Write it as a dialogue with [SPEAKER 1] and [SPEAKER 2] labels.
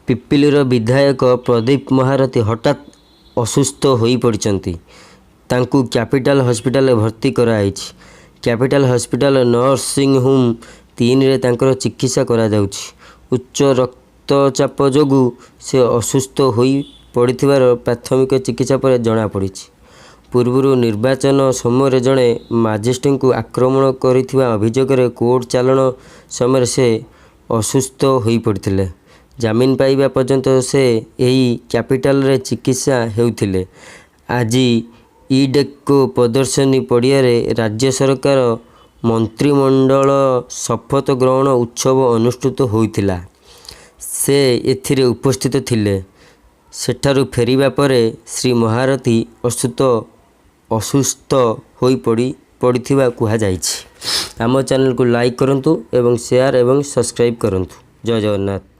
[SPEAKER 1] ପିପିଲିର ବିଧାୟକ ପ୍ରଦୀପ ମହାରଥୀ ହଠାତ୍ ଅସୁସ୍ଥ ହୋଇପଡ଼ିଛନ୍ତି। ତାଙ୍କୁ କ୍ୟାପିଟାଲ ହସ୍ପିଟାଲରେ ଭର୍ତ୍ତି କରାଯାଇଛି। କ୍ୟାପିଟାଲ ହସ୍ପିଟାଲ ନର୍ସିଂ ହୋମ୍ 3ରେ ତାଙ୍କର ଚିକିତ୍ସା କରାଯାଉଛି। ଉଚ୍ଚ ରକ୍ତଚାପ ଯୋଗୁଁ ସେ ଅସୁସ୍ଥ ହୋଇପଡ଼ିଥିବାର ପ୍ରାଥମିକ ଚିକିତ୍ସା ପରେ ଜଣାପଡ଼ିଛି। ପୂର୍ବରୁ ନିର୍ବାଚନ ସମୟରେ ଜଣେ ମାଜିଷ୍ଟ୍ରେଟଙ୍କୁ ଆକ୍ରମଣ କରିଥିବା ଅଭିଯୋଗରେ କୋର୍ଟ ଚାଲାଣ ସମୟରେ ସେ ଅସୁସ୍ଥ ହୋଇପଡ଼ିଥିଲେ। ଜାମିନ ପାଇବା ପର୍ଯ୍ୟନ୍ତ ସେ ଏହି କ୍ୟାପିଟାଲରେ ଚିକିତ୍ସା ହେଉଥିଲେ। ଆଜି ଇଡେକୋ ପ୍ରଦର୍ଶନୀ ପଡ଼ିଆରେ ରାଜ୍ୟ ସରକାର ମନ୍ତ୍ରିମଣ୍ଡଳ ଶପଥ ଗ୍ରହଣ ଉତ୍ସବ ଅନୁଷ୍ଠିତ ହୋଇଥିଲା। ସେ ଏଥିରେ ଉପସ୍ଥିତ ଥିଲେ। ସେଠାରୁ ଫେରିବା ପରେ ଶ୍ରୀ ମହାରଥୀ ଅସୁସ୍ଥ ହୋଇପଡ଼ିଥିବା କୁହାଯାଇଛି। ଆମ ଚ୍ୟାନେଲକୁ ଲାଇକ୍ କରନ୍ତୁ ଏବଂ ସେୟାର ଏବଂ ସବସ୍କ୍ରାଇବ୍ କରନ୍ତୁ। ଜୟ ଜଗନ୍ନାଥ।